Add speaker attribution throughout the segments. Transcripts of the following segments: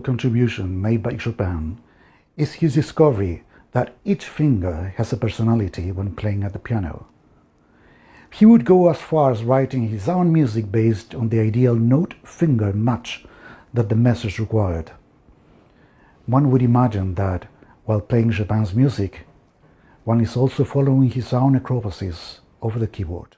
Speaker 1: contribution made by Chopin is his discovery that each finger has a personality when playing at the piano. He would go as far as writing his own music based on the ideal note-finger match that the message required. One would imagine that, while playing Chopin's music, one is also following his own acrobacies over the keyboard.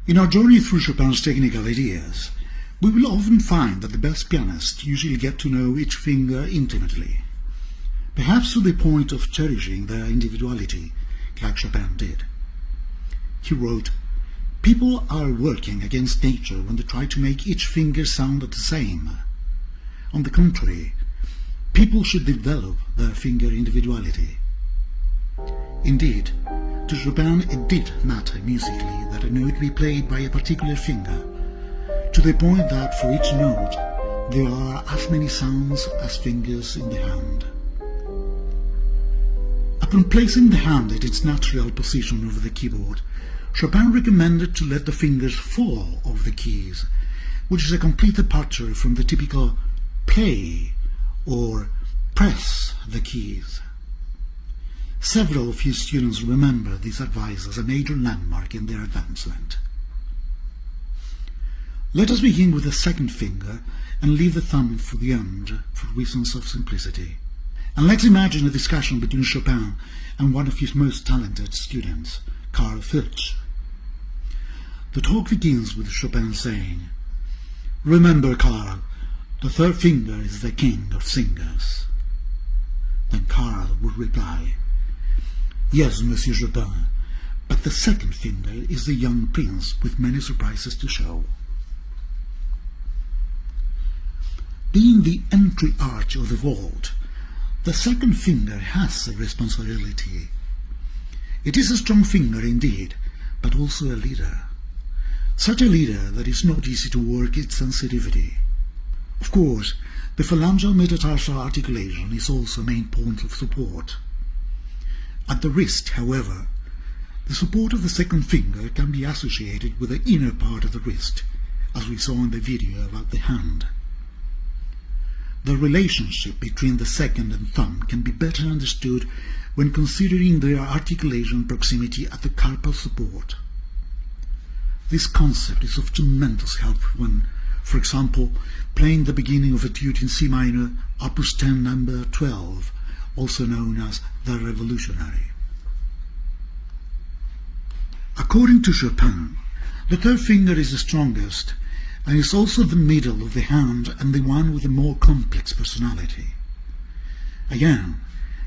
Speaker 2: In our journey through Chopin's technical ideas, we will often find that the best pianists usually get to know each finger intimately, perhaps to the point of cherishing their individuality, like Chopin did. He wrote, "People are working against nature when they try to make each finger sound the same. On the contrary, people should develop their finger individuality." Indeed, to Chopin it did matter musically that a note be played by a particular finger, to the point that for each note there are as many sounds as fingers in the hand. Upon placing the hand at its natural position over the keyboard, Chopin recommended to let the fingers fall over the keys, which is a complete departure from the typical play or press the keys. Several of his students remember this advice as a major landmark in their advancement. Let us begin with the second finger and leave the thumb for the end for reasons of simplicity. And let's imagine a discussion between Chopin and one of his most talented students, Carl Filch. The talk begins with Chopin saying, "Remember, Carl, the third finger is the king of singers." Then Carl would reply, "Yes, Monsieur Chopin, but the second finger is the young prince with many surprises to show." Being the entry arch of the vault, the second finger has a responsibility. It is a strong finger indeed, but also a leader. Such a leader that it's not easy to work its sensitivity. Of course, the phalangeal metatarsal articulation is also a main point of support. At the wrist, however, the support of the second finger can be associated with the inner part of the wrist, as we saw in the video about the hand. The relationship between the second and thumb can be better understood when considering their articulation proximity at the carpal support. This concept is of tremendous help when, for example, playing the beginning of a etude in C minor, opus 10 number 12, also known as the Revolutionary. According to Chopin, the third finger is the strongest and is also the middle of the hand and the one with a more complex personality. Again,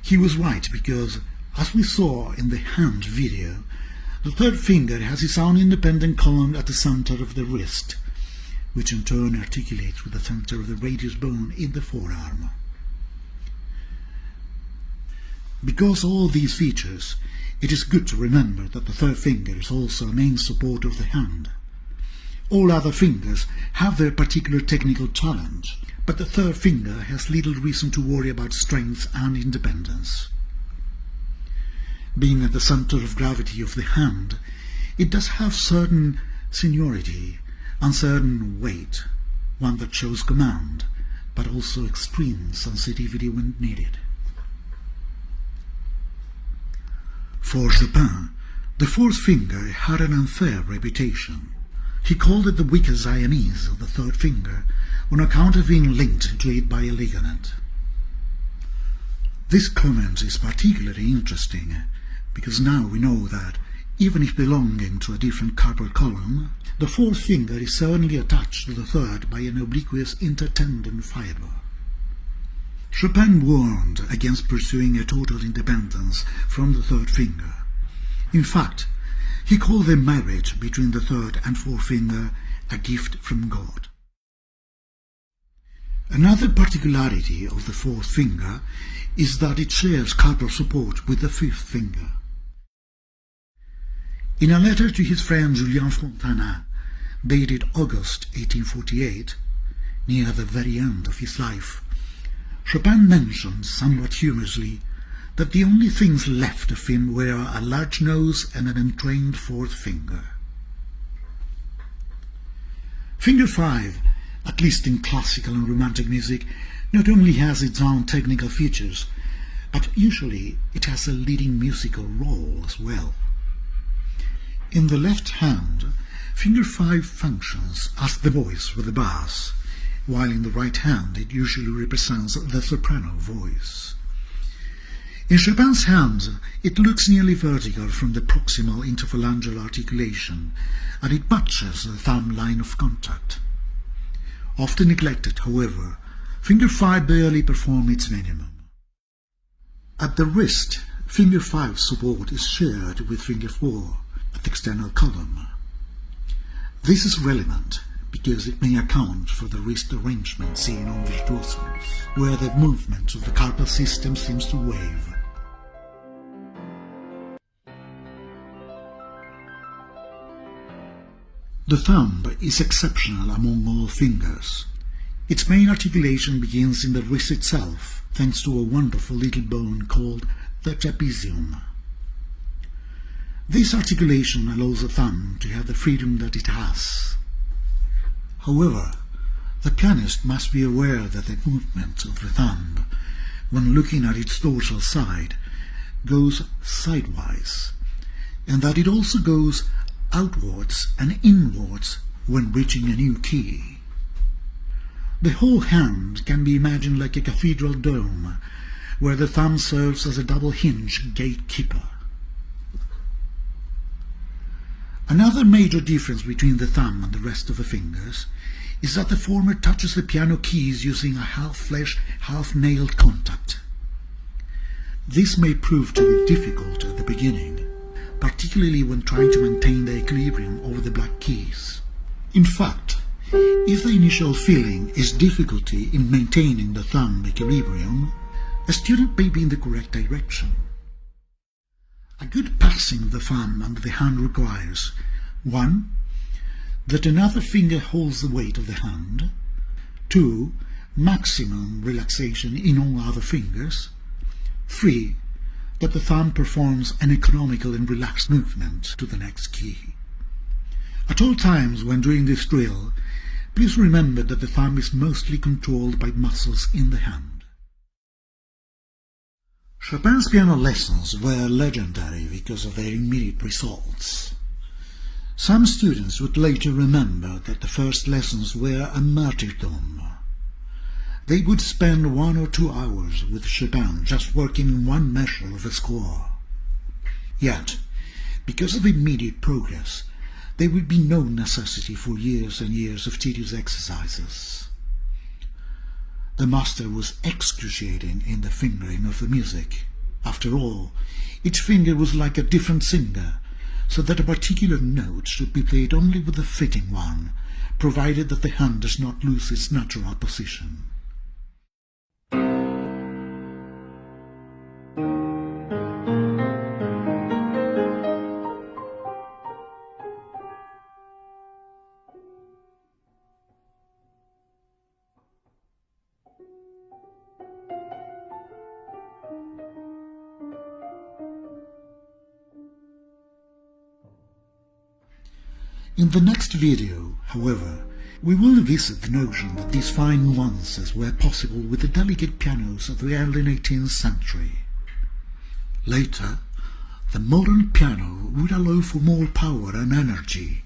Speaker 2: he was right because, as we saw in the hand video, the third finger has its own independent column at the center of the wrist, which in turn articulates with the center of the radius bone in the forearm. Because of all these features, it is good to remember that the third finger is also a main support of the hand. All other fingers have their particular technical challenge, but the third finger has little reason to worry about strength and independence. Being at the center of gravity of the hand, it does have certain seniority and certain weight, one that shows command, but also extreme sensitivity when needed. For Chopin, the fourth finger had an unfair reputation. He called it the weakest Siamese of the third finger on account of being linked to it by a ligament. This comment is particularly interesting because now we know that, even if belonging to a different carpal column, the fourth finger is certainly attached to the third by an obliquous intertendon fiber. Chopin warned against pursuing a total independence from the third finger. In fact, he called the marriage between the third and fourth finger a gift from God. Another particularity of the fourth finger is that it shares carpal support with the fifth finger. In a letter to his friend Julien Fontana, dated August 1848, near the very end of his life, Chopin mentioned somewhat humorously that the only things left of him were a large nose and an entrained fourth finger. Finger 5, at least in classical and romantic music, not only has its own technical features, but usually it has a leading musical role as well. In the left hand, finger 5 functions as the voice for the bass, while in the right hand it usually represents the soprano voice. In Chopin's hands, it looks nearly vertical from the proximal interphalangeal articulation, and it matches the thumb line of contact. Often neglected, however, finger 5 barely performs its minimum. At the wrist, finger 5 support is shared with finger 4 at the external column. This is relevant because it may account for the wrist arrangement seen on virtuosos, where the movement of the carpal system seems to wave. The thumb is exceptional among all fingers. Its main articulation begins in the wrist itself, thanks to a wonderful little bone called the trapezium. This articulation allows the thumb to have the freedom that it has. However, the pianist must be aware that the movement of the thumb, when looking at its dorsal side, goes sidewise, and that it also goes outwards and inwards when reaching a new key. The whole hand can be imagined like a cathedral dome, where the thumb serves as a double-hinge gatekeeper. Another major difference between the thumb and the rest of the fingers is that the former touches the piano keys using a half-flesh, half-nailed contact. This may prove to be difficult at the beginning, particularly when trying to maintain the equilibrium over the black keys. In fact, if the initial feeling is difficulty in maintaining the thumb equilibrium, a student may be in the correct direction. A good passing of the thumb under the hand requires 1. That another finger holds the weight of the hand, 2. Maximum relaxation in all other fingers, 3. That the thumb performs an economical and relaxed movement to the next key. At all times when doing this drill, please remember that the thumb is mostly controlled by muscles in the hand. Chopin's piano lessons were legendary because of their immediate results. Some students would later remember that the first lessons were a martyrdom. They would spend 1 or 2 hours with Chopin just working in one measure of a score. Yet, because of immediate progress, there would be no necessity for years and years of tedious exercises. The master was excruciating in the fingering of the music. After all, each finger was like a different singer, so that a particular note should be played only with a fitting one, provided that the hand does not lose its natural position. In the next video, however, we will revisit the notion that these fine nuances were possible with the delicate pianos of the early 19th century. Later, the modern piano would allow for more power and energy,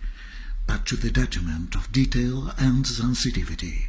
Speaker 2: but to the detriment of detail and sensitivity.